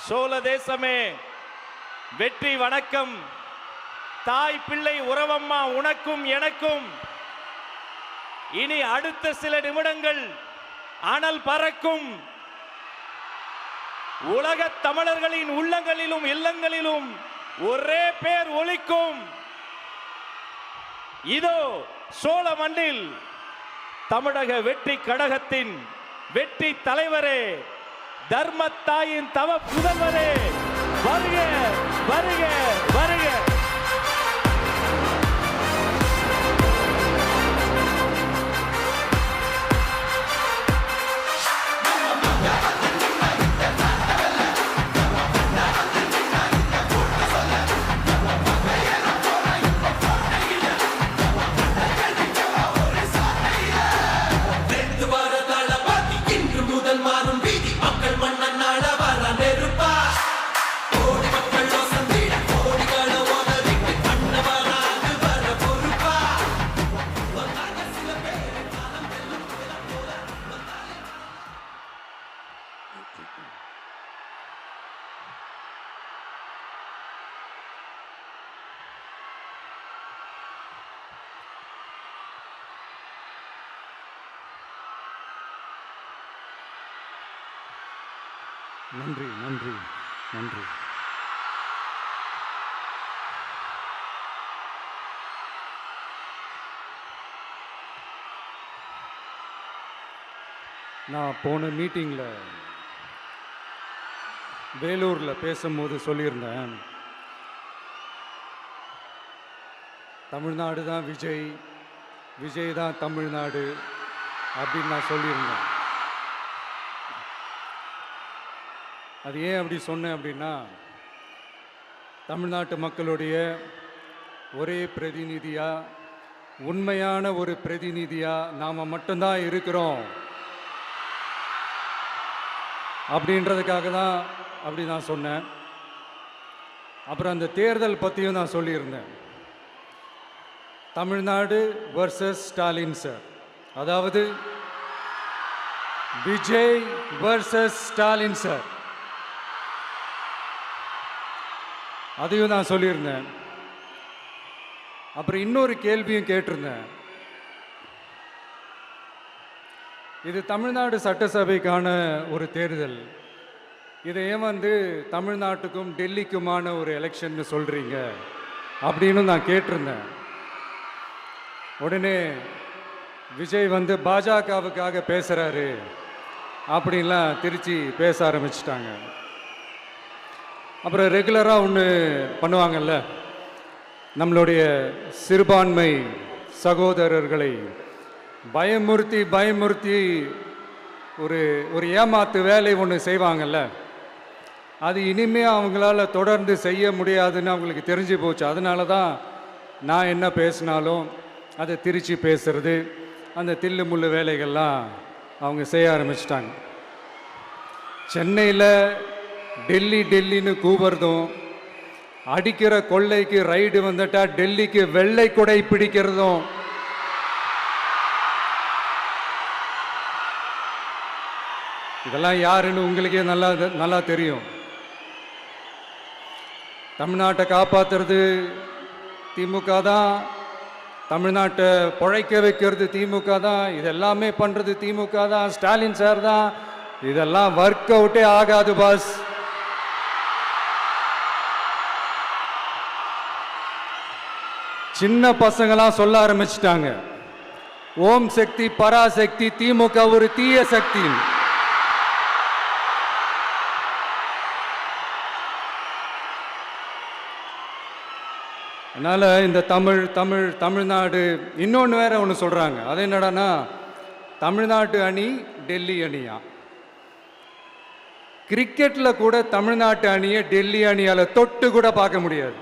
சோழ தேசமே வெற்றி வணக்கம். தாய் பிள்ளை உறவம்மா உனக்கும் எனக்கும். இனி அடுத்த சில நிமிடங்கள் அனல் பறக்கும். உலகத் தமிழர்களின் உள்ளங்களிலும் இல்லங்களிலும் ஒரே பேர் ஒலிக்கும். இதோ சோழ மண்ணில் தமிழக வெற்றி கழகத்தின் வெற்றி தலைவரே, தர்மத்தாயின் தவ புதல்வரே, வருக வருக வருக. நன்றி நன்றி நன்றி. நான் போன மீட்டிங்கில் வேலூரில் பேசும்போது சொல்லியிருந்தேன், தமிழ்நாடு தான் விஜய், விஜய் தான் தமிழ்நாடு அப்படின்னு நான் சொல்லியிருந்தேன். அது ஏன் அப்படி சொன்னேன் அப்படின்னா, தமிழ்நாட்டு மக்களுடைய ஒரே பிரதிநிதியாக, உண்மையான ஒரு பிரதிநிதியாக நாம் மட்டும்தான் இருக்கிறோம் அப்படின்றதுக்காக தான் அப்படி நான் சொன்னேன். அப்புறம் அந்த தேர்தல் பற்றியும் நான் சொல்லியிருந்தேன். தமிழ்நாடு வர்சஸ் ஸ்டாலின் சார், அதாவது விஜய் வர்சஸ் ஸ்டாலின் சார், அதையும் நான் சொல்லியிருந்தேன். அப்புறம் இன்னொரு கேள்வியும் கேட்டிருந்தேன். இது தமிழ்நாடு சட்டசபைக்கான ஒரு தேர்தல், இதை ஏன் தமிழ்நாட்டுக்கும் டெல்லிக்குமான ஒரு எலெக்ஷன் சொல்கிறீங்க அப்படின்னு நான் கேட்டிருந்தேன். உடனே விஜய் பாஜகவுக்காக பேசுகிறாரு அப்படின்லாம் திருச்சி பேச ஆரம்பிச்சிட்டாங்க. அப்புறம் ரெகுலராக ஒன்று பண்ணுவாங்கல்ல, நம்மளுடைய சிறுபான்மை சகோதரர்களை பயமுறுத்தி பயமுறுத்தி ஒரு ஏமாத்து வேலை ஒன்று செய்வாங்கல்ல, அது இனிமேல் அவங்களால தொடர்ந்து செய்ய முடியாதுன்னு அவங்களுக்கு தெரிஞ்சு போச்சு. அதனால தான் நான் என்ன பேசினாலும் அதை திருச்சி பேசுறது, அந்த தில்லு முள்ளு வேலைகள்லாம் அவங்க செய்ய ஆரம்பிச்சிட்டாங்க. சென்னையில் டெல்லி டெல்லின்னு கூவுறதும், அடிக்கிற கொள்ளைக்கு ரைடு வந்துட்டா டெல்லிக்கு வெள்ளை கொடை பிடிக்கிறதும், இதெல்லாம் யாருன்னு உங்களுக்கே நல்லா தெரியும். தமிழ்நாட்டை காப்பாற்றுறது திமுக தான், தமிழ்நாட்டை பிழைக்க வைக்கிறது திமுக தான், இதெல்லாமே பண்ணுறது திமுக தான், ஸ்டாலின் சார் தான். இதெல்லாம் ஒர்க் அவுட்டே ஆகாது பாஸ். சின்ன பசங்களாம் சொல்ல ஆரம்பிச்சிட்டாங்க, ஓம் சக்தி பராசக்தி, திமுக ஒரு தீய சக்தி. அதனால இந்த தமிழ்நாடு இன்னொன்று வேற ஒன்று சொல்றாங்க. அது என்னடான்னா, தமிழ்நாட்டு அணி டெல்லி அணியா. கிரிக்கெட்ல கூட தமிழ்நாட்டு அணியை டெல்லி அணியால தொட்டு கூட பார்க்க முடியாது.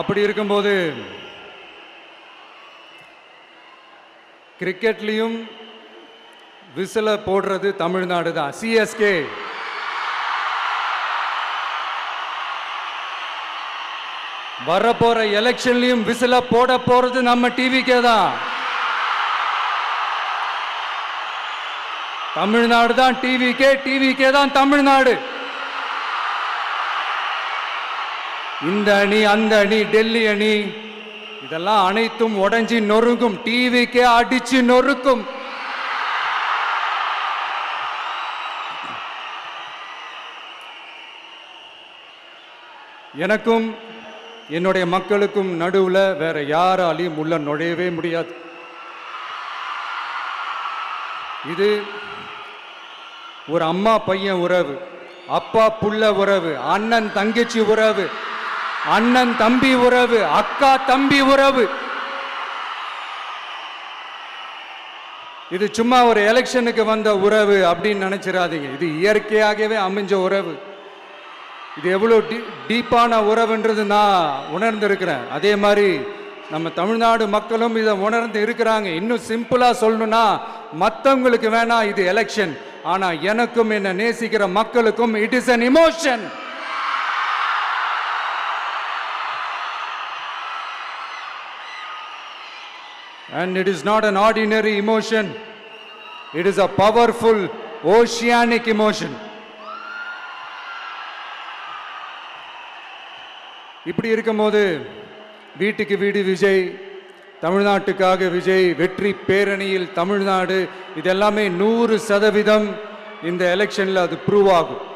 அப்படி இருக்கும்போது கிரிக்கெட்லையும் விசில போடுறது தமிழ்நாடு தான், சிஎஸ்கே. வரப்போற எலெக்ஷன்லயும் விசில போட போறது நம்ம டிவிக்கே தான். தமிழ்நாடு தான் டிவிகே, டிவிகே தான் தமிழ்நாடு. இந்த அணி, அந்த அணி, டெல்லி அணி, இதெல்லாம் அனைத்தும் உடைஞ்சி நொறுங்கும். டிவிகே அடிச்சு நொறுக்கும். எனக்கும் என்னுடைய மக்களுக்கும் நடுவுல வேற யாராலையும் உள்ள நுழையவே முடியாது. இது ஒரு அம்மா பையன் உறவு, அப்பா புள்ள உறவு, அண்ணன் தங்கச்சி உறவு, அண்ணன் தம்பி உறவு, அக்கா தம்பி உறவு. இது சும்மா ஒரு எலெக்ஷனுக்கு வந்த உறவு அப்படின்னு நினைச்சிடாதீங்க. இது இயற்கையாகவே அமைஞ்ச உறவு. இது எவ்வளோ டீப்பான உறவுன்றது நான் உணர்ந்திருக்கிறேன். அதே மாதிரி நம்ம தமிழ்நாடு மக்களும் இதை உணர்ந்து இருக்கிறாங்க. இன்னும் சிம்பிளா சொல்லணும்னா, மற்றவங்களுக்கு வேணா இது எலெக்ஷன், ஆனா எனக்கும் என்ன நேசிக்கிற மக்களுக்கும் it is an emotion. And it is not an ordinary emotion. It is a powerful oceanic emotion. இப்படி இருக்கும்போது வீட்டுக்கு வீடு விஜய், தமிழ்நாட்டுக்காக விஜய், வெற்றி பேரணியில் தமிழ்நாடு, இதெல்லாமே 100% இந்த எலெக்ஷன்ல அது ப்ரூவ் ஆகும்.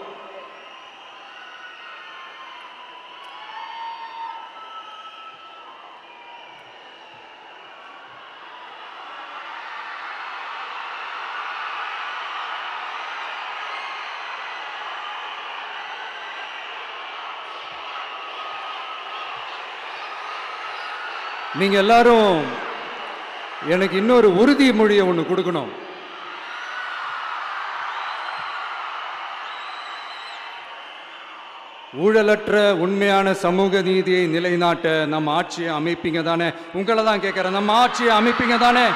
நீங்க எல்லாரும் எனக்கு இன்னொரு உறுதிமொழியை ஒன்று கொடுக்கணும். ஊழலற்ற உண்மையான சமூக நீதியை நிலைநாட்ட நம்ம ஆட்சியை அமைப்பீங்க தானே? உங்களை தான் கேட்கிறேன், நம்ம ஆட்சியை அமைப்பீங்க தானே?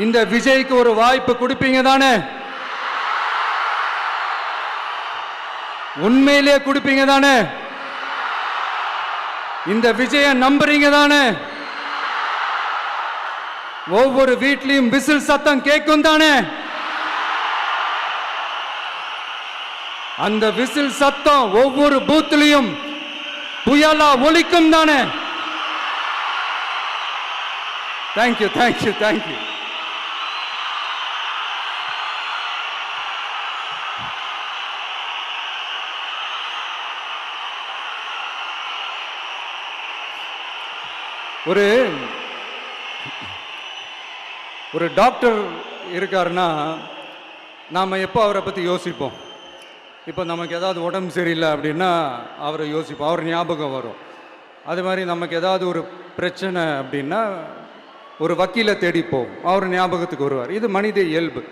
இந்த விஜய்க்கு ஒரு வாய்ப்பு கொடுப்பீங்க தானே? உண்மையிலே கொடுப்பீங்க தானே? இந்த விஜய நம்புறீங்க தானே? ஒவ்வொரு வீட்லயும் விசில் சத்தம் கேட்கும் தானே? அந்த விசில் சத்தம் ஒவ்வொரு பூத்திலையும் புயலா ஒலிக்கும் தானே? Thank you, thank you, thank you. ஒரு டாக்டர் இருக்காருன்னா நாம் எப்போ அவரை பற்றி யோசிப்போம்? இப்போ நமக்கு ஏதாவது உடம்பு சரியில்லை அப்படின்னா அவரை யோசிப்போம், அவர் ஞாபகம் வரும். அது மாதிரி நமக்கு ஏதாவது ஒரு பிரச்சனை அப்படின்னா ஒரு வக்கீலை தேடிப்போம், அவர் ஞாபகத்துக்கு வருவார். இது மனித இயல்பு.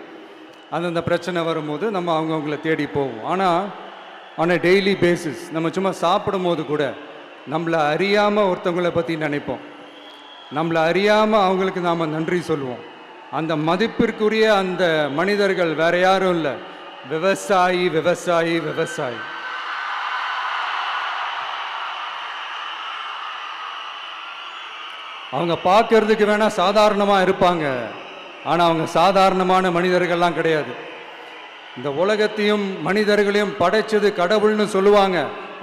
அந்தந்த பிரச்சனை வரும்போது நம்ம அவங்கவுங்கள தேடி போவோம். ஆனால் ஆன் அ டெய்லி பேசிஸ் நம்ம சும்மா சாப்பிடும் போது கூட நம்மளை அறியாமல் ஒருத்தவங்களை பற்றி நினைப்போம். நம்மளை அறியாமல் அவங்களுக்கு நாம் நன்றி சொல்லுவோம். அந்த மதிப்பிற்குரிய அந்த மனிதர்கள் வேற யாரும் இல்லை, விவசாயி, விவசாயி, விவசாயி. அவங்க பார்க்கறதுக்கு வேணா சாதாரணமாக இருப்பாங்க, ஆனால் அவங்க சாதாரணமான மனிதர்கள்லாம் கிடையாது. இந்த உலகத்தையும் மனிதர்களையும் படைச்சது கடவுள்னு சொல்லுவாங்க,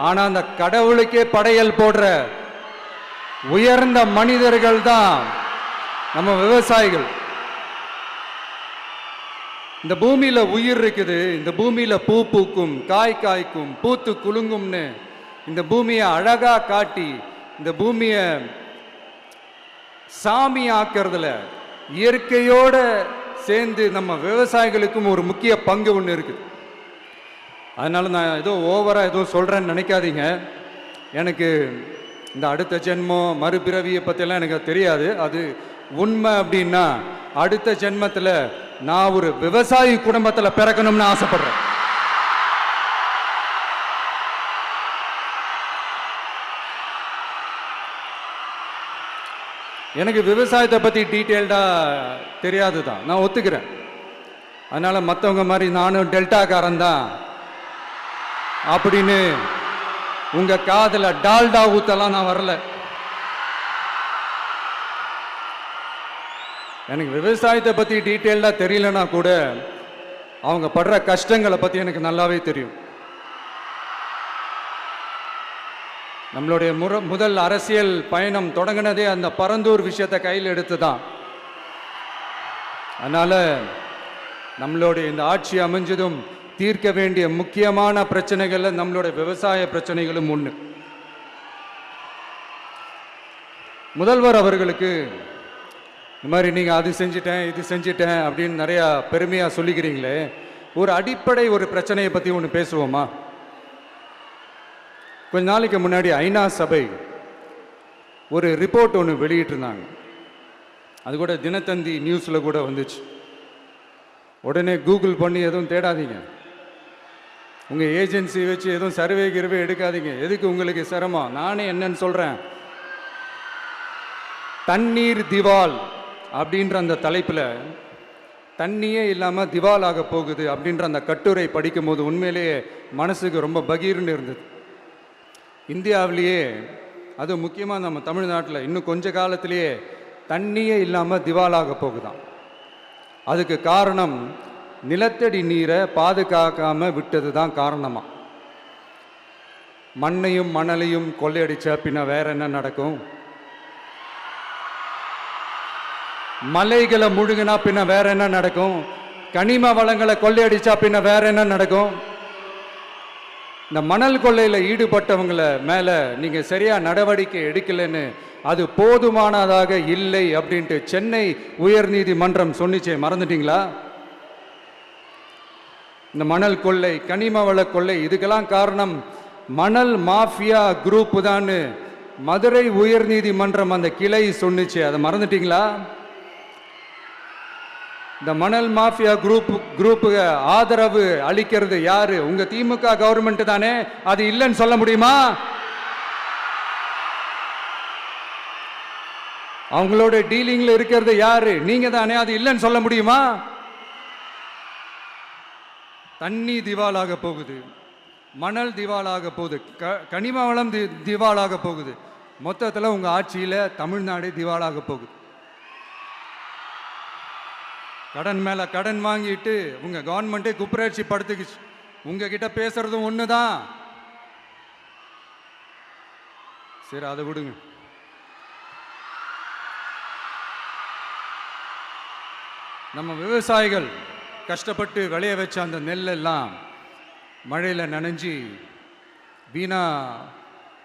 ஆனால் அந்த கடவுளுக்கே படையல் போடுற உயர்ந்த மனிதர்கள் தான் நம்ம விவசாயிகள். இந்த பூமியில உயிர் இருக்குது, இந்த பூமியில பூ பூக்கும், காய் காய்க்கும், பூத்து குலுங்கும்னு இந்த பூமியை அழகா காட்டி இந்த பூமியை சாமி ஆக்கிறதுல இயற்கையோட சேர்ந்து நம்ம விவசாயிகளுக்கும் ஒரு முக்கிய பங்கு ஒன்று இருக்கு. அதனால நான் ஏதோ ஓவரா ஏதோ சொல்றேன்னு நினைக்காதீங்க. எனக்கு இந்த அடுத்த ஜென்மம் மறுபிறவியை பற்றியெல்லாம் எனக்கு தெரியாது. அது உண்மை அப்படின்னா அடுத்த ஜென்மத்தில் நான் ஒரு விவசாயி குடும்பத்தில் பிறக்கணும்னு ஆசைப்படுறேன். எனக்கு விவசாயத்தை பற்றி டீட்டெயில்டாக தெரியாது தான், நான் ஒத்துக்கிறேன். அதனால் மற்றவங்க மாதிரி நானும் டெல்டாக்காரன் தான் அப்படின்னு உங்கள் காதில் டால்டா ஊத்தலாம் நான் வரல. எனக்கு விவசாயத்தை பற்றி டீட்டெயிலாக தெரியலனா கூட அவங்க படுற கஷ்டங்களை பற்றி எனக்கு நல்லாவே தெரியும். நம்மளுடைய முதல் அரசியல் பயணம் தொடங்கினதே அந்த பரந்தூர் விஷயத்தை கையில் எடுத்து தான். அதனால் நம்மளுடைய இந்த ஆட்சி அமைஞ்சதும் தீர்க்க வேண்டிய முக்கியமான பிரச்சனைகளில் நம்மளுடைய விவசாய பிரச்சனைகளும் ஒன்று. முதல்வர் அவர்களுக்கு இந்த மாதிரி நீங்கள் அது செஞ்சிட்டேன் இது செஞ்சிட்டேன் அப்படின்னு நிறையா பெருமையாக சொல்லிக்கிறீங்களே, ஒரு அடிப்படை ஒரு பிரச்சனையை பற்றி ஒன்று பேசுவோமா? கொஞ்ச நாளைக்கு முன்னாடி ஐநா சபை ஒரு ரிப்போர்ட் ஒன்று வெளியிட்டிருந்தாங்க. அது கூட தினத்தந்தி நியூஸில் கூட வந்துச்சு. உடனே கூகுள் பண்ணி எதுவும் தேடாதீங்க, உங்கள் ஏஜென்சி வச்சு எதுவும் சர்வே கிர்வே எடுக்காதீங்க. எதுக்கு உங்களுக்கு சிரமம்? நானே என்னன்னு சொல்கிறேன். தண்ணீர் திவால் அப்படின்ற அந்த தலைப்பில் தண்ணியே இல்லாமல் திவால் ஆக போகுது அப்படின்ற அந்த கட்டுரை படிக்கும் போது உண்மையிலேயே மனசுக்கு ரொம்ப பகீர்னு இருந்தது. இந்தியாவிலேயே அது முக்கியமாக நம்ம தமிழ்நாட்டில் இன்னும் கொஞ்ச காலத்திலேயே தண்ணியே இல்லாமல் திவாலாக போகுதான். அதுக்கு காரணம் நிலத்தடி நீரை பாதுகாக்காமல் விட்டது தான் காரணமாக. மண்ணையும் மணலையும் கொள்ளையடிச்சா பின்ன வேற என்ன நடக்கும்? மலைகளை முழுகினா பின்ன வேற என்ன நடக்கும்? கனிம வளங்களை கொள்ளையடிச்சா பின்ன வேற என்ன நடக்கும்? இந்த மணல் கொள்ளையில் ஈடுபட்டவங்களை மேலே நீங்கள் சரியாக நடவடிக்கை எடுக்கலைன்னு அது போதுமானதாக இல்லை அப்படின்ட்டு சென்னை உயர்நீதிமன்றம் சொன்னிச்சே, மறந்துட்டீங்களா? இந்த மணல் கொள்ளை, கனிம வள கொள்ளை, இதுக்கெல்லாம் காரணம் மணல் மாஃபியா குரூப் தான் மதுரை உயர்நீதிமன்றம் அந்த கிளை சொன்னிச்சு. அதை மறந்துட்டீங்களா? இந்த மணல் மாஃபியா குரூப்புக்கு ஆதரவு அளிக்கிறது யாரு? உங்க திமுக கவர்மெண்ட் தானே. அது இல்லைன்னு சொல்ல முடியுமா? அவங்களோட டீலிங்ல இருக்கிறது யாரு? நீங்க தானே. அது இல்லைன்னு சொல்ல முடியுமா? தண்ணி திவாலாக போகுது, மணல் திவாலாக போகுது, கனிம வளம் திவாலாக போகுது. மொத்தத்தில் உங்க ஆட்சியில தமிழ்நாடு திவாலாக போகுது. கடன் மேல கடன் வாங்கிட்டு உங்க கவர்மெண்ட்டே குப்பராட்சி படுத்துக்குச்சு. உங்ககிட்ட பேசுறதும் ஒண்ணுதான். சரி, அதை விடுங்க. நம்ம விவசாயிகள் கஷ்டப்பட்டு விளைய வச்ச அந்த நெல்லெல்லாம் மழையில் நனைஞ்சி வீணா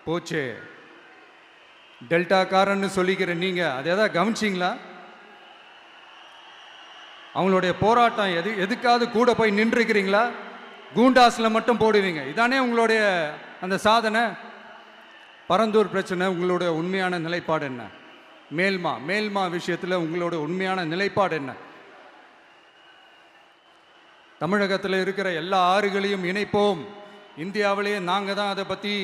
போச்சே. டெல்டாக்காரன்னு சொல்லிக்கிற நீங்க அதை எதாவது கவனிச்சிங்களா? அவங்களுடைய போராட்டம் எதுக்காவது கூட போய் நின்றுக்கிறீங்களா? கூண்டாஸில் மட்டும் போடுவீங்க. இதானே உங்களுடைய அந்த சாதனை. பரந்தூர் பிரச்சனை, உங்களுடைய உண்மையான நிலைப்பாடு என்ன? மேல்மா விஷயத்தில் உங்களோட உண்மையான நிலைப்பாடு என்ன? தமிழகத்தில் இருக்கிற எல்லா ஆறுகளையும் இணைப்போம், இந்தியாவிலேயே நாங்கள் தான் அதை பற்றி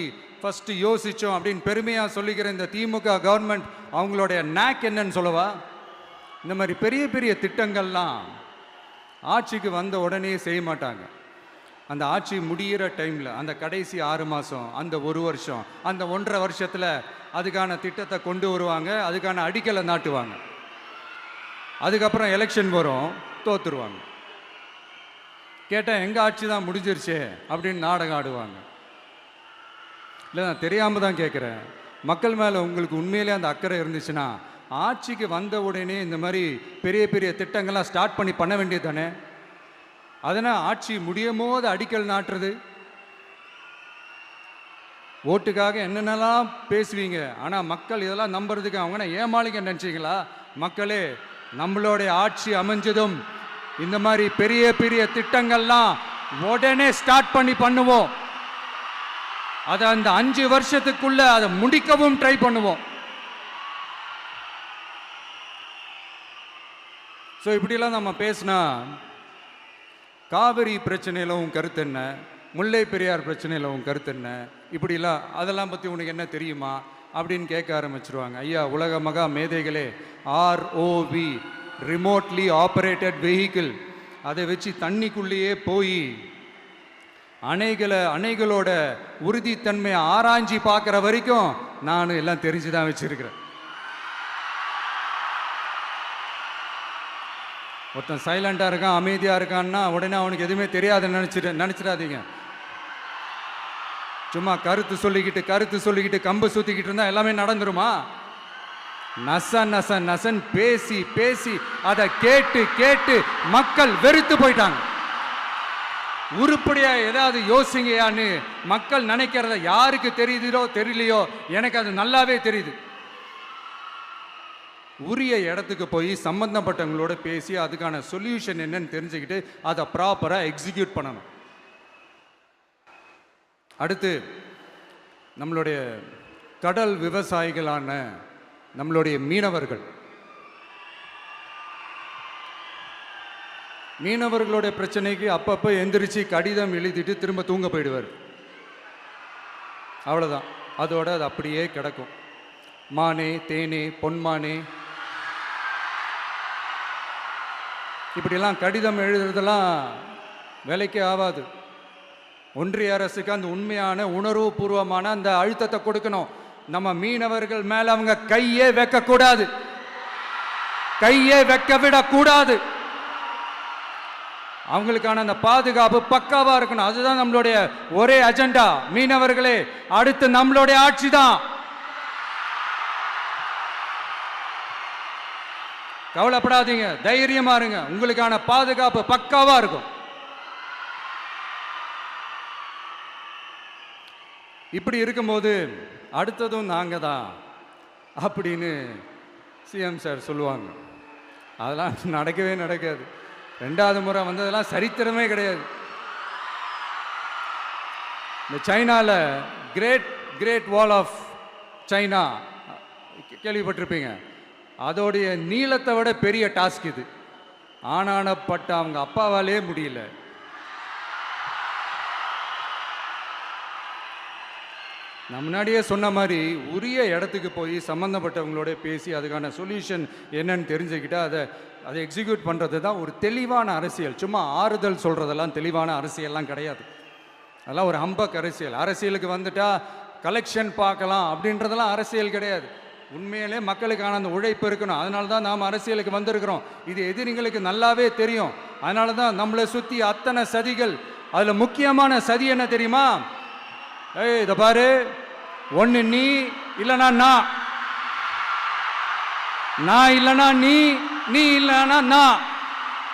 ஃபஸ்ட்டு யோசித்தோம் அப்படின்னு பெருமையாக சொல்லிக்கிற இந்த திமுக கவர்மெண்ட் அவங்களுடைய நாக் என்னன்னு சொல்லவா? இந்த மாதிரி பெரிய பெரிய திட்டங்கள்லாம் ஆட்சிக்கு வந்த உடனே செய்ய மாட்டாங்க. அந்த ஆட்சி முடிகிற டைமில், அந்த கடைசி 6 மாதம், அந்த 1 வருஷம், அந்த 1.5 வருஷத்தில் அதுக்கான திட்டத்தை கொண்டு வருவாங்க, அதுக்கான அடிக்கலை நாட்டுவாங்க. அதுக்கப்புறம் எலெக்ஷன் வரும், தோத்துருவாங்க. கேட்டால் எங்கள் ஆட்சி தான் முடிஞ்சிருச்சே அப்படின்னு நாடகம் ஆடுவாங்க. இல்லை, நான் தெரியாமல் தான் கேட்குறேன். மக்கள் மேலே உங்களுக்கு உண்மையிலே அந்த அக்கறை இருந்துச்சுன்னா ஆட்சிக்கு வந்த உடனே இந்த மாதிரி பெரிய பெரிய திட்டங்கள்லாம் ஸ்டார்ட் பண்ண வேண்டியது தானே. அதனால் ஆட்சி முடியும் போது அடிக்கல் நாட்டுறது. ஓட்டுக்காக என்னென்னலாம் பேசுவீங்க, ஆனால் மக்கள் இதெல்லாம் நம்புறதுக்கு அவங்கன்னா ஏமாளிங்க நினச்சிங்களா? மக்களே, நம்மளுடைய ஆட்சி அமைஞ்சதும் இந்த மாதிரி பெரிய பெரிய திட்டங்கள்லாம் உடனே ஸ்டார்ட் பண்ணுவோம். அதை அந்த 5 வருஷத்துக்குள்ள அதை முடிக்கவும் ட்ரை பண்ணுவோம். ஸோ இப்படிலாம் நம்ம பேசினா காவிரி பிரச்சனையில் உன் கருத்து என்ன, முல்லை பெரியார் பிரச்சனையில் உன் கருத்து என்ன, இப்படிலாம் அதெல்லாம் பற்றி உனக்கு என்ன தெரியுமா அப்படின்னு கேட்க ஆரம்பிச்சிருவாங்க. ஐயா, உலக மகா மேதைகளே, ROV, ரிமோட்லி ஆப்ரேட்டட் வெஹிக்கிள், அதை வச்சு தண்ணிக்குள்ளேயே போய் அணைகளோட உறுதித்தன்மையை ஆராய்ச்சி பார்க்குற வரைக்கும் நான் எல்லாம் தெரிஞ்சு தான் வச்சிருக்கிறேன். ஒருத்தன் சைலண்டாக இருக்கான், அமைதியாக இருக்கான்னா உடனே அவனுக்கு எதுவுமே தெரியாதுன்னு நினச்சிடாதீங்க. சும்மா கருத்து சொல்லிக்கிட்டு கம்பு சுற்றிக்கிட்டு இருந்தால் எல்லாமே நடந்துருமா? நசன் பேசி பேசி அதை கேட்டு மக்கள் வெறுத்து போயிட்டாங்க. உருப்படியா ஏதாவது யோசிங்கயான்னு மக்கள் நினைக்கிறத யாருக்கு தெரியுதோ தெரியலையோ, எனக்கு அது நல்லாவே தெரியுது. உரிய இடத்துக்கு போய் சம்பந்தப்பட்டவங்களோட பேசி அதுக்கான சொல்யூஷன் என்னன்னு தெரிஞ்சுக்கிட்டு அதை ப்ராப்பராக எக்ஸிக்யூட் பண்ணணும். அடுத்து நம்மளுடைய கடல் விவசாயிகளான நம்மளுடைய மீனவர்களுடைய பிரச்சனைக்கு அப்பப்போ எந்திரிச்சு கடிதம் எழுதிட்டு திரும்ப தூங்க போயிடுவார். அவ்வளோதான், அதோட அது அப்படியே கிடக்கும். மானே தேனே பொன்மானே இப்படிலாம் கடிதம் எழுதுறதெல்லாம் வேலைக்கே ஆகாது. ஒன்றிய அரசுக்கு அந்த உண்மையான உணர்வுபூர்வமான அந்த அழுத்தத்தை கொடுக்கணும். நம்ம மீனவர்கள் மேல அவங்க கையே வைக்கக்கூடாது, கையே வைக்க விடக்கூடாது. அவங்களுக்கான அந்த பாதுகாப்பு பக்காவா இருக்கணும். அதுதான் நம்மளுடைய ஒரே அஜெண்டா. மீனவர்களே, அடுத்து நம்மளுடைய ஆட்சி தான். கவலைப்படாதீங்க, தைரியமா இருங்க, உங்களுக்கான பாதுகாப்பு பக்காவா இருக்கும். இப்படி இருக்கும்போது அடுத்ததும் நாங்க தான் அப்படின்னு சிஎம் சார் சொல்லுவாங்க. அதெல்லாம் நடக்கவே நடக்காது. 2வது முறை வந்ததெல்லாம் சரித்திரமே கிடையாது. இந்த சைனாவில் கிரேட் வால் ஆஃப் சைனா கேள்விப்பட்டிருப்பீங்க. அதோடைய நீளத்தை விட பெரிய டாஸ்க் இது. ஆனானப்பட்ட அவங்க அப்பாவாலே முடியல. நான் முன்னாடியே சொன்ன மாதிரி உரிய இடத்துக்கு போய் சம்மந்தப்பட்டவங்களோட பேசி அதுக்கான சொல்யூஷன் என்னன்னு தெரிஞ்சுக்கிட்டா அதை எக்ஸிக்யூட் பண்ணுறது தான் ஒரு தெளிவான அரசியல். சும்மா ஆறுதல் சொல்கிறதெல்லாம் தெளிவான அரசியல்லாம் கிடையாது. அதெல்லாம் ஒரு ஹம்பக் அரசியல். அரசியலுக்கு வந்துட்டா கலெக்ஷன் பார்க்கலாம் அப்படின்றதெல்லாம் அரசியல் கிடையாது. உண்மையிலே மக்களுக்கான அந்த உழைப்பு இருக்கணும். அதனால தான் நாம் அரசியலுக்கு வந்திருக்கிறோம். இது எதிரிங்களுக்கு நல்லாவே தெரியும். அதனால தான் நம்மளை சுற்றி அத்தனை சதிகள். அதில் முக்கியமான சதி என்ன தெரியுமா? இதை பாரு, ஒன்று நீ இல்லைனா நான் இல்லைனா நீ இல்லைனா நான்.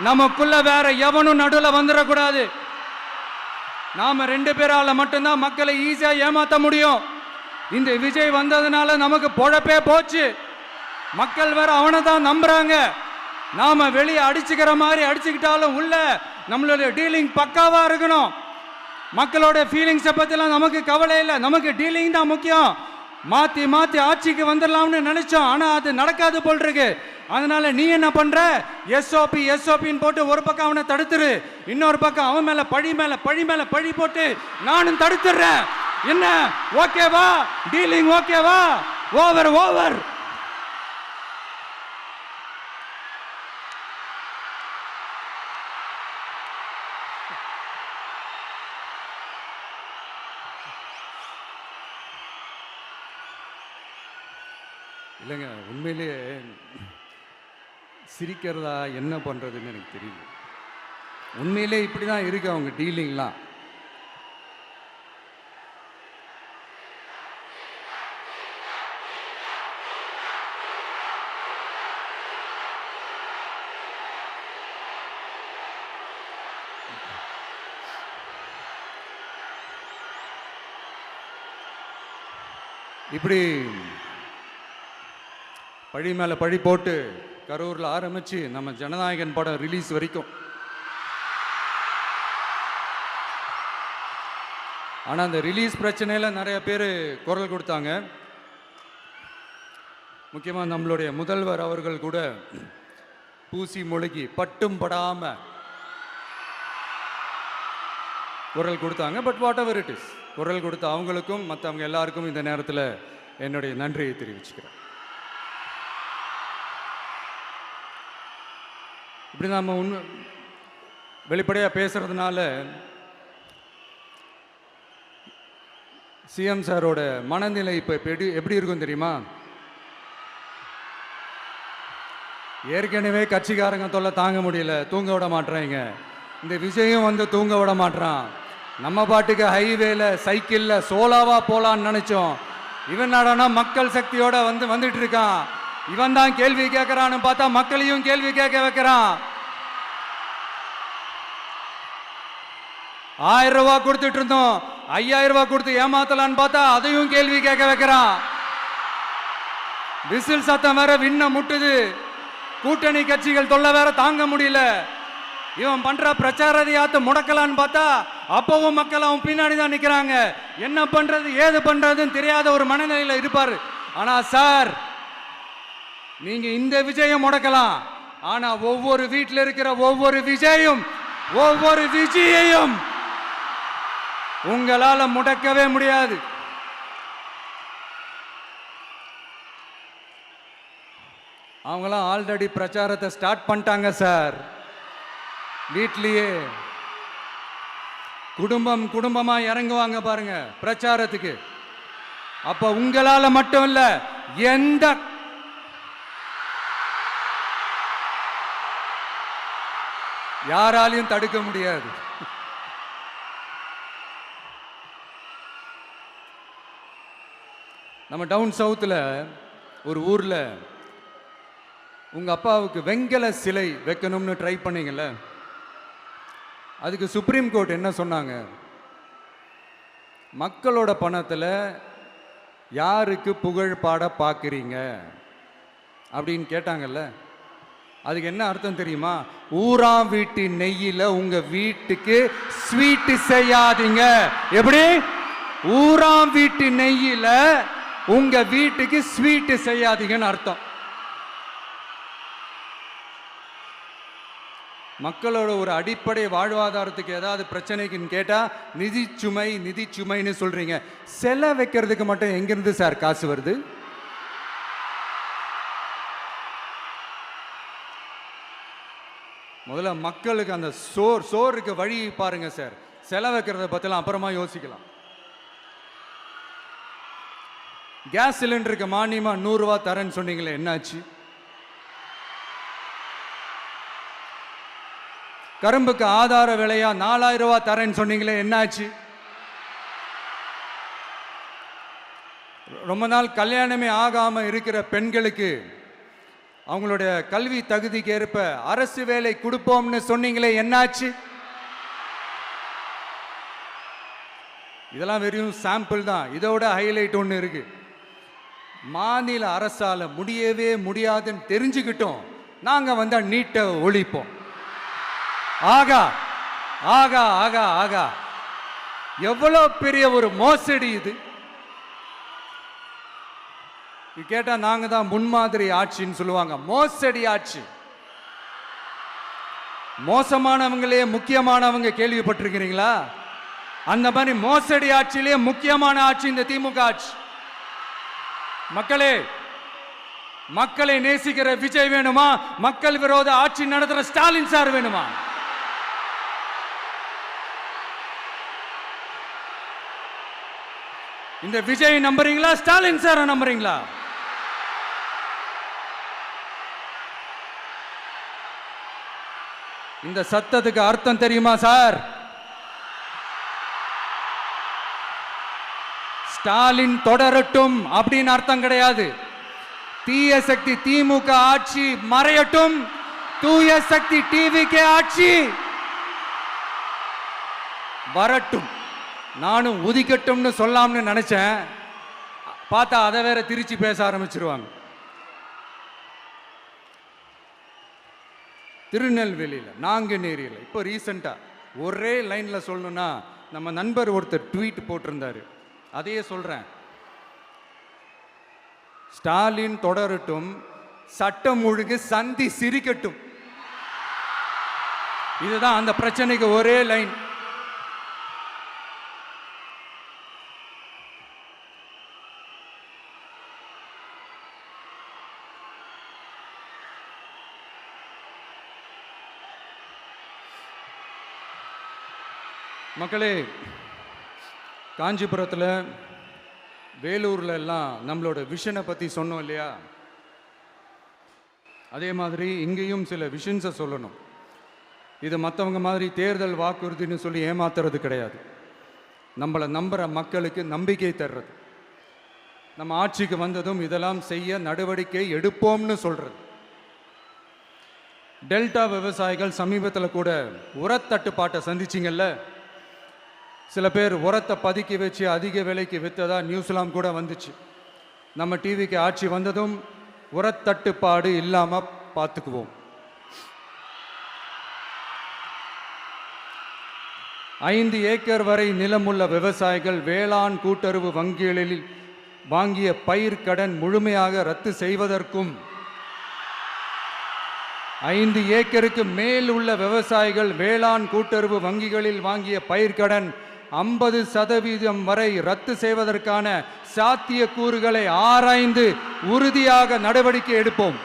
நமக்குள்ள வேற எவனும் நடுவில் வந்துடக்கூடாது. நாம 2 பேரால மட்டும்தான் மக்களை ஈஸியா ஏமாத்த முடியும். இந்த விஜய் வந்ததுனால நமக்கு பொழப்பே போச்சு. மக்கள் வேற அவனை தான் நம்புறாங்க. நாம வெளியே அடிச்சுக்கிற மாதிரி அடிச்சுக்கிட்டாலும் உள்ள நம்மளுடைய டீலிங் பக்காவா இருக்கணும். மக்களோட ஃபீலிங்ஸை பற்றிலாம் நமக்கு கவலை இல்லை. நமக்கு டீலிங் தான் முக்கியம். மாற்றி ஆட்சிக்கு வந்துடலாம்னு நினைச்சோம், ஆனால் அது நடக்காது போல் இருக்கு. அதனால நீ என்ன பண்ற? எஸ்ஓபின்னு போட்டு ஒரு பக்கம் அவனை தடுத்துரு, இன்னொரு பக்கம் அவன் மேல பழி போட்டு நானும் தடுத்துடுறேன். என்ன ஓகேவா? டீலிங் ஓகேவா? ஓவர். இல்லைங்க, உண்மையிலேயே சிரிக்கிறதா என்ன பண்ணுறதுன்னு எனக்கு தெரியல. உண்மையிலே இப்படி தான் இருக்கு அவங்க டீலிங்லாம். இப்படி பழி மேலே பழி போட்டு கரூரில் ஆரம்பித்து நம்ம ஜனநாயகன் படம் ரிலீஸ் வரைக்கும். ஆனால் அந்த ரிலீஸ் பிரச்சனையில் நிறைய பேர் குரல் கொடுத்தாங்க. முக்கியமாக நம்மளுடைய முதல்வர் அவர்கள் கூட பூசி மொழிகி பட்டும் படாமல் குரல் கொடுத்தாங்க. But what ever it is, குரல் கொடுத்த அவங்களுக்கும் மற்றவங்க எல்லாருக்கும் இந்த நேரத்தில் என்னுடைய நன்றியை தெரிவிச்சுக்கிறேன். இப்படி நம்ம வெளிப்படையாக பேசுறதுனால சிஎம் சாரோட மனநிலை இப்போ எப்படி இருக்கும் தெரியுமா? ஏற்கனவே கட்சிக்காரங்க தொல்லை தாங்க முடியல, தூங்க விட மாட்டேறாங்க. இந்த விஜயும் வந்து தூங்க விட மாட்டான். நம்ம பாட்டுக்கு ஹைவேல சைக்கிள்ல சோலாவா போலான்னு நினைச்சோம். இவன் நாடனா மக்கள் சக்தியோட வந்துட்டு இருக்கான். இவன் தான் கேள்வி கேட்கறான்னு பார்த்தா மக்களையும் கேள்வி கேட்க வைக்கிறான். 1000 ரூபாய் கொடுத்துட்டு இருந்தோம், 5000 ரூபாய் கொடுத்து ஏமாத்தலான்னு பார்த்தா அதையும் கேள்வி கேட்க வைக்கிறான். விசில் சத்தம் வேற விண்ண முட்டுது. கூட்டணி கட்சிகள் தொல்லை வேற தாங்க முடியல. இவன் பண்ற பிரச்சாரத்தையாத்த முடக்கலான்னு பார்த்தா அப்பவும் மக்கள் அவன் பின்னாடி தான் நிக்கிறாங்க. என்ன பண்றது ஏது பண்றதுன்னு தெரியாத ஒரு மனநிலையில இருப்பாரு. ஆனா சார், நீங்க இந்த விஜயம் முடக்கலாம், ஆனா ஒவ்வொரு வீட்டில் இருக்கிற ஒவ்வொரு விஜயும் ஒவ்வொரு விஜயையும் உங்களால முடக்கவே முடியாது. அவங்களாம் ஆல்ரெடி பிரச்சாரத்தை ஸ்டார்ட் பண்ணிட்டாங்க சார். வீட்லயே குடும்பம் குடும்பமா இறங்குவாங்க பாருங்க பிரச்சாரத்துக்கு. அப்ப உங்களால மட்டும் இல்ல, எந்த யாராலையும் தடுக்க முடியாது. நம்ம டவுன் சவுத்துல ஒரு ஊர்ல உங்க அப்பாவுக்கு வெங்கல சிலை வைக்கணும்னு ட்ரை பண்ணீங்கல்ல, அதுக்கு சுப்ரீம் கோர்ட் என்ன சொன்னாங்க? மக்களோட பணத்துல யாருக்கு புகழ் பாட பார்க்குறீங்க அப்படின்னு கேட்டாங்கல்ல. அதுக்கு என்ன அர்த்தம் தெரியுமா? ஊராம் வீட்டு நெய்யில உங்க வீட்டுக்கு ஸ்வீட் செய்யாதீங்க. எப்படி? ஊராம் வீட்டு நெய்யில உங்க வீட்டுக்கு ஸ்வீட் செய்யாதீங்கன்னு அர்த்தம். மக்களோட ஒரு அடிப்படை வாழ்வாதாரத்துக்கு ஏதாவது பிரச்சனைக்குன்னு கேட்டா நிதி சுமைன்னு சொல்றீங்க. செலை வைக்கிறதுக்கு மட்டும் எங்கிருந்து சார் காசு வருது? முதல்ல மக்களுக்கு அந்த சோறுக்கு வழி பாருங்க சார். செலை வைக்கிறத பத்திலாம் அப்புறமா யோசிக்கலாம். கேஸ் சிலிண்டருக்கு மானியமா 100 ரூபாய் தரேன்னு சொன்னீங்களே, என்னாச்சு? கரும்புக்கு ஆதார விலையா 4000 ரூபாய் தரேன்னு சொன்னீங்களே, என்னாச்சு? ரொம்ப நாள் கல்யாணமே ஆகாம இருக்கிற பெண்களுக்கு அவங்களுடைய கல்வி தகுதிக்கு ஏற்ப அரசு வேலை கொடுப்போம்னு சொன்னீங்களே, என்னாச்சு? இதெல்லாம் வெறும் சாம்பிள் தான். இதோட ஹைலைட் ஒன்று இருக்கு. மாநில அரசால முடியவே முடியாதுன்னு தெரிஞ்சுக்கிட்டோம், நாங்க வந்தா நீட்டை ஒழிப்போம். ஆகா ஆகா ஆகா ஆகா, எவ்வளவு பெரிய ஒரு மோசடி இது! கேட்டா நாங்க தான் முன்மாதிரி ஆட்சின்னு சொல்லுவாங்க. மோசடி ஆட்சி. மோசமானவங்களே முக்கியமானவங்க கேள்விப்பட்டிருக்கிறீங்களா? அந்த மாதிரி மோசடி ஆட்சியிலே முக்கியமான ஆட்சி இந்த திமுக ஆட்சி. மக்களே, மக்களை நேசிக்கிற விஜய் வேணுமா? மக்கள் விரோத ஆட்சி நடத்துற ஸ்டாலின் சார் வேணுமா? இந்த விஜய் நம்புறீங்களா, ஸ்டாலின் சார நம்புறீங்களா? இந்த சத்தத்துக்கு அர்த்தம் தெரியுமா சார்? ஸ்டாலின் தொடரட்டும் அப்படின்னு அர்த்தம் கிடையாது. தீய சக்தி திமுக ஆட்சி மறையட்டும், தூய சக்தி டிவிகே ஆட்சி வரட்டும். நானும் உதிக்கட்டும்னு சொல்லாம்னு நினைச்சேன், பார்த்தா அதை வேற திருச்சி பேச ஆரம்பிச்சிருவாங்க. திருநெல்வேலியில், நாங்குநேரியில் இப்போ ரீசெண்டா ஒரே லைன்ல சொல்லணும்னா, நம்ம நண்பர் ஒருத்தர் ட்வீட் போட்டிருந்தாரு, அதையே சொல்றேன். ஸ்டாலின் தொடரட்டும், சட்டம் ஒழுங்கு சந்தி சிரிக்கட்டும். இதுதான் அந்த பிரச்சனைக்கு ஒரே லைன். மக்களே, காஞ்சிபுரத்தில், வேலூர்ல எல்லாம் நம்மளோட விஷனை பற்றி சொன்னோம் இல்லையா? அதே மாதிரி இங்கேயும் சில விஷன்ஸை சொல்லணும். இது மற்றவங்க மாதிரி தேர்தல் வாக்குறுதின்னு சொல்லி ஏமாத்துறது கிடையாது. நம்மளை நம்புகிற மக்களுக்கு நம்பிக்கை தர்றது. நம்ம ஆட்சிக்கு வந்ததும் இதெல்லாம் செய்ய நடவடிக்கை எடுப்போம்னு சொல்கிறது. டெல்டா விவசாயிகள் சமீபத்தில் கூட உரத்தட்டுப்பாட்டை சந்திச்சிங்கல்ல. சில பேர் உரத்தை பதுக்கி வச்சு அதிக விலைக்கு விற்றதா நியூஸ்லாம் கூட வந்துச்சு. நம்ம டிவிக்கு ஆட்சி வந்ததும் உரத்தட்டுப்பாடு இல்லாமல் பார்த்துக்குவோம். 5 ஏக்கர் வரை நிலமுள்ள விவசாயிகள் வேளாண் கூட்டுறவு வங்கிகளில் வாங்கிய பயிர் கடன் முழுமையாக ரத்து செய்வதற்கும் 5 ஏக்கருக்கு மேல் உள்ள விவசாயிகள் வேளாண் கூட்டுறவு வங்கிகளில் வாங்கிய பயிர்க்கடன் 50% வரை ரத்து செய்வதற்கான சாத்திய கூறுகளை ஆராய்ந்து உறுதியாக நடவடிக்கை எடுப்போம்.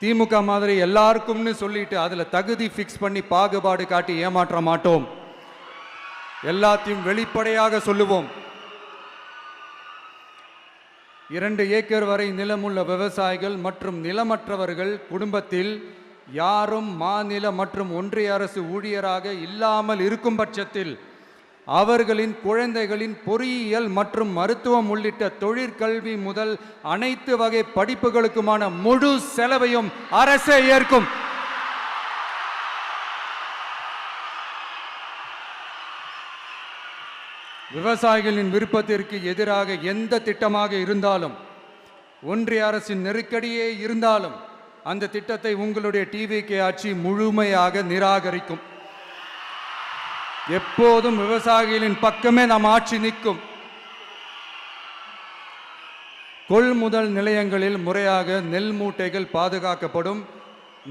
திமுக மாதிரி எல்லாருக்கும்னு சொல்லிட்டு அதுல தகுதி ஃபிக்ஸ் பண்ணி பாகுபாடு காட்டி ஏமாற்ற மாட்டோம். எல்லாத்தையும் வெளிப்படையாக சொல்லுவோம். 2 ஏக்கர் வரை நிலமுள்ள விவசாயிகள் மற்றும் நிலமற்றவர்கள் குடும்பத்தில் யாரும் மாநில மற்றும் ஒன்றிய அரசு ஊழியராக இல்லாமல் இருக்கும் பட்சத்தில் அவர்களின் குழந்தைகளின் பொறியியல் மற்றும் மருத்துவம் உள்ளிட்ட தொழிற்கல்வி முதல் அனைத்து வகை படிப்புகளுக்குமான முழு செலவையும் அரசே ஏற்கும். விவசாயிகளின் விருப்பத்திற்கு எதிராக எந்த திட்டமாக இருந்தாலும், ஒன்றிய அரசின் நெருக்கடியே இருந்தாலும் அந்த திட்டத்தை உங்களுடைய டிவிகே ஆட்சி முழுமையாக நிராகரிக்கும். எப்போதும் விவசாயிகளின் பக்கமே நம் ஆட்சி நிற்கும். கொள்முதல் நிலையங்களில் முறையாக நெல் மூட்டைகள் பாதுகாக்கப்படும்.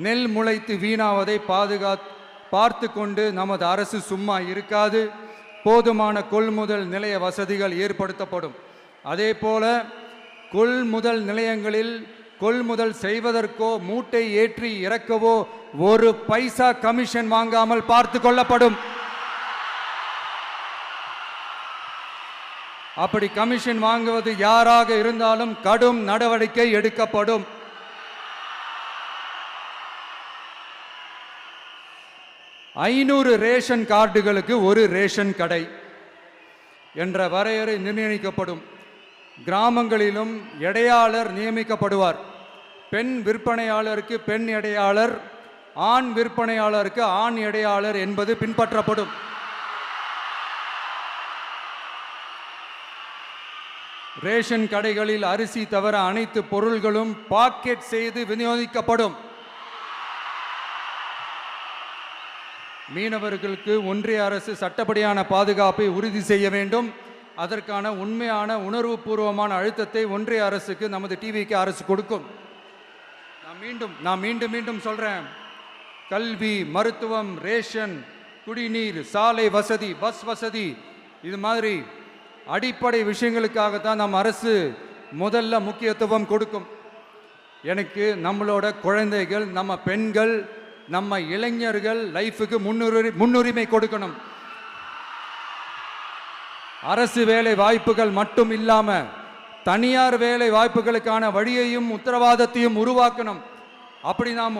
நெல் முளைத்து வீணாவதை பார்த்து கொண்டு நமது அரசு சும்மா இருக்காது. போதுமான கொள்முதல் நிலைய வசதிகள் ஏற்படுத்தப்படும். அதே போல கொள்முதல் நிலையங்களில் கொள்முதல் செய்வதற்கோ மூட்டை ஏற்றி இறக்கவோ 1 பைசா கமிஷன் வாங்காமல் பார்த்து கொள்ளப்படும். அப்படி கமிஷன் வாங்குவது யாராக இருந்தாலும் கடும் நடவடிக்கை எடுக்கப்படும். ஐநூறு ரேஷன் கார்டுகளுக்கு 1 ரேஷன் கடை என்ற வரையறை நிர்ணயிக்கப்படும். கிராமங்களிலும் எடையாளர் நியமிக்கப்படுவார். பெண் விற்பனையாளருக்கு பெண் எடையாளர், ஆண் விற்பனையாளருக்கு ஆண் எடையாளர் என்பது பின்பற்றப்படும். ரேஷன் கடைகளில் அரிசி தவிர அனைத்து பொருள்களும் பாக்கெட் செய்து விநியோகிக்கப்படும். மீனவர்களுக்கு ஒன்றிய அரசு சட்டப்படியான பாதுகாப்பை உறுதி செய்ய வேண்டும். அதற்கான உண்மையான உணர்வுபூர்வமான அழுத்தத்தை ஒன்றிய அரசுக்கு நமது டிவிக்கு அரசு கொடுக்கும். நான் மீண்டும் சொல்றேன். கல்வி, மருத்துவம், ரேஷன், குடிநீர், சாலை வசதி, பஸ் வசதி, இது மாதிரி அடிப்படை விஷயங்களுக்காகத்தான் நம் அரசு முதல்ல முக்கியத்துவம் கொடுக்கும். எனக்கு நம்மளோட குழந்தைகள், நம்ம பெண்கள், நம்ம இளைஞர்கள் லைஃபுக்கு முன்னுரிமை கொடுக்கணும். அரசு வேலை வாய்ப்புகள் மட்டும் இல்லாம தனியார் வேலை வாய்ப்புகளுக்கான வழியையும் உத்தரவாதத்தையும் உருவாக்கணும். அப்படி நாம்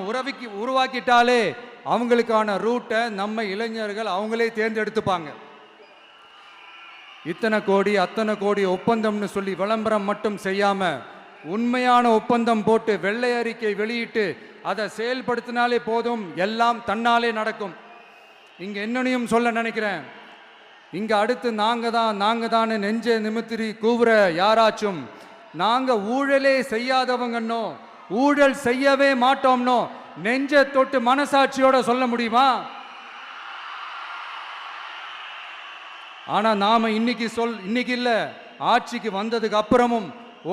உருவாக்கிட்டாலே அவங்களுக்கான ரூட்டை நம்ம இளைஞர்கள் அவங்களே தேர்ந்தெடுத்துப்பாங்க. இத்தனை கோடி அத்தனை கோடி ஒப்பந்தம்னு சொல்லி விளம்பரம் மட்டும் செய்யாம உண்மையான ஒப்பந்தம் போட்டு வெள்ளை அறிக்கை வெளியிட்டு அதை செயல்படுத்தினாலே போதும், எல்லாம் தன்னாலே நடக்கும். இங்க என்னனையும் சொல்ல நினைக்கிறேன். இங்க அடுத்து நாங்க தான் நெஞ்சை நிமித்திரி கூவுற யாராச்சும் நாங்க ஊழலே செய்யாதவங்கன்னோ ஊழல் செய்யவே மாட்டோம்னோ நெஞ்சை தொட்டு மனசாட்சியோட சொல்ல முடியுமா? ஆனா நாம இன்னைக்கு இல்ல, ஆட்சிக்கு வந்ததுக்கு அப்புறமும்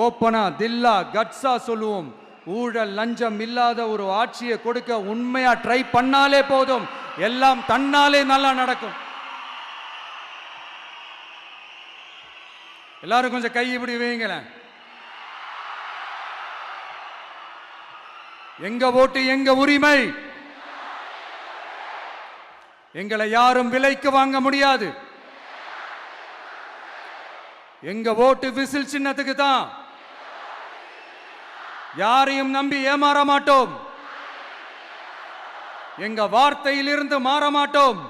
ஓப்பனா தில்லா கட்ஸா சொல்லுவோம். ஊழல் லஞ்சம் இல்லாத ஒரு ஆட்சியை கொடுக்க உண்மையா ட்ரை பண்ணாலே போதும், எல்லாம் தன்னாலே நல்லா நடக்கும். எல்லாரும் கொஞ்சம் கை இப்படி வைங்களேன். எங்க ஓட்டு எங்க உரிமை. எங்களை யாரும் விலைக்கு வாங்க முடியாது. எங்க ஓட்டு விசில் சின்னத்துக்கு தான். யாரையும் நம்பி ஏமாற மாட்டோம். எங்க வார்த்தையிலிருந்து மாற மாட்டோம்.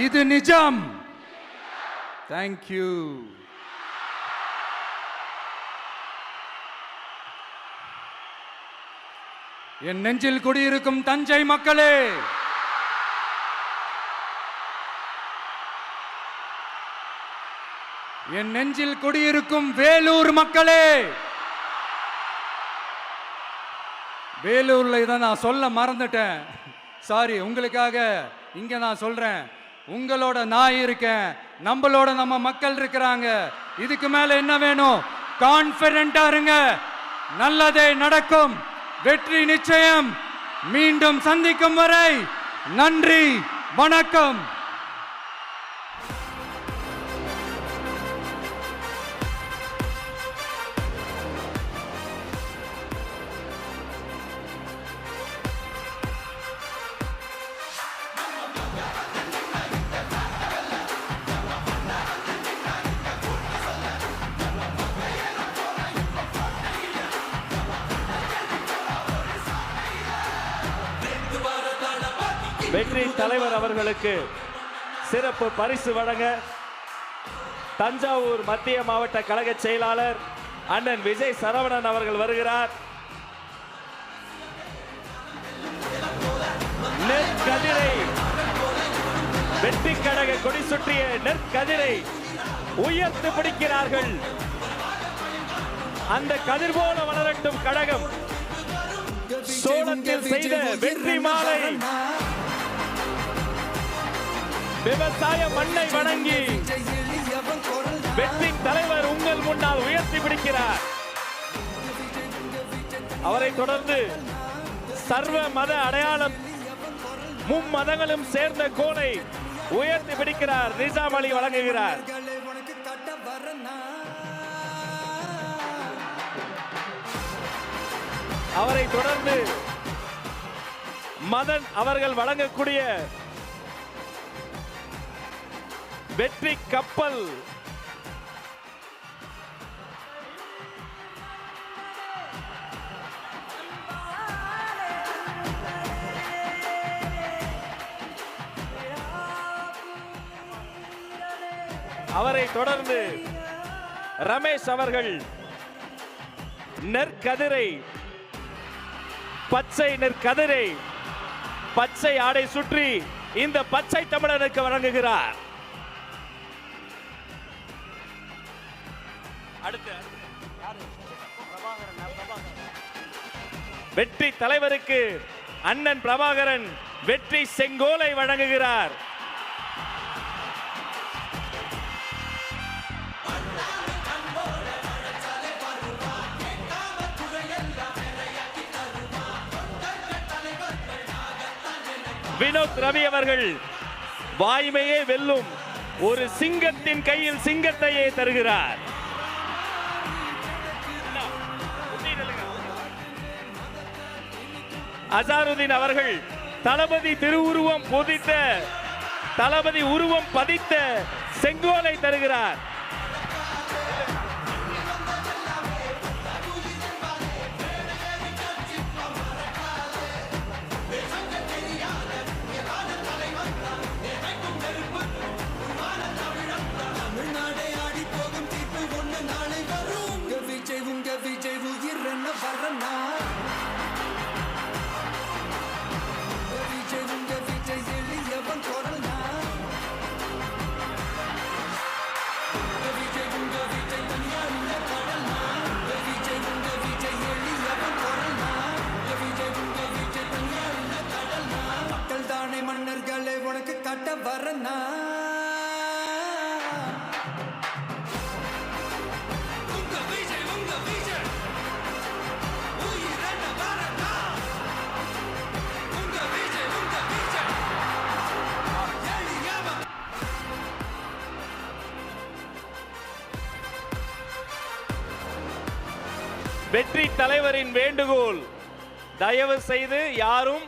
இது நிஜம். தேங்க்யூ. என் நெஞ்சில் குடியிருக்கும் தஞ்சை மக்களே, என் நெஞ்சில் குடியிருக்கும் வேலூர் மக்களே, வேலூர்ல இதை நான் சொல்ல மறந்துட்டேன். சாரி, உங்களுக்காக இங்க நான் சொல்றேன். உங்களோட நான் இருக்கேன், நம்மளோட நம்ம மக்கள் இருக்கிறாங்க. இதுக்கு மேல என்ன வேணும்? கான்பிடென்ட்டா இருங்க. நல்லதே நடக்கும். வெற்றி நிச்சயம். மீண்டும் சந்திக்கும் வரை நன்றி, வணக்கம். வெற்றி தலைவர் அவர்களுக்கு சிறப்பு பரிசு வழங்க தஞ்சாவூர் மத்திய மாவட்ட கழக செயலாளர் அண்ணன் விஜய் சரவணன் அவர்கள் வருகிறார். நெற்கதிரை வெற்றி கழக கொடி சுற்றிய நெற்கதிரை உயர்த்து பிடிக்கிறார்கள். அந்த கதிர் போல வளரட்டும் கழகம். சோளத்தில் செய்த வெற்றி மாலை விவசாய மண்ணை வணங்கி வெற்றி தலைவர் உங்கள் முன்னால் உயர்த்தி பிடிக்கிறார். அவரை தொடர்ந்து சர்வ மத அடையாளம் மும்மதங்களும் சேர்ந்த கோலை உயர்த்தி பிடிக்கிறார். நிசாம் அலி வழங்குகிறார். அவரை தொடர்ந்து மதன் அவர்கள் வழங்கக்கூடிய வெற்றி கப்பல் அவரை தொடர்ந்து ரமேஷ் அவர்கள் நெற்கதிரை பச்சை நெற்கதிரை பச்சை ஆடை சுற்றி இந்த பச்சை தமிழனுக்கு வழங்குகிறார். வெற்றி தலைவருக்கு அண்ணன் பிரபாகரன் வெற்றி செங்கோலை வழங்குகிறார். வினோத் ரவி அவர்கள் வாய்மையே வெல்லும் ஒரு சிங்கத்தின் கையில் சிங்கத்தையே தருகிறார். அசாருதீன் அவர்கள் தளபதி திருவுருவம் பொதித்த தளபதி உருவம் பதித்த செங்கோலை தருகிறார். வெற்றி தலைவரின் வேண்டுகோள், தயவு செய்து யாரும்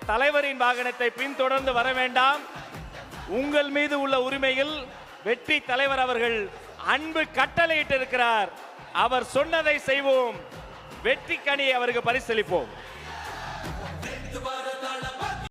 தலைவரின் வாகனத்தை பின்தொடர்ந்து வர வேண்டாம். உங்கள் மீது உள்ள உரிமையில் வெற்றி தலைவர் அவர்கள் அன்பு கட்டளையிட்டு இருக்கிறார். அவர் சொன்னதை செய்வோம். வெற்றி கனியை அவருக்கு பரிசளிப்போம்.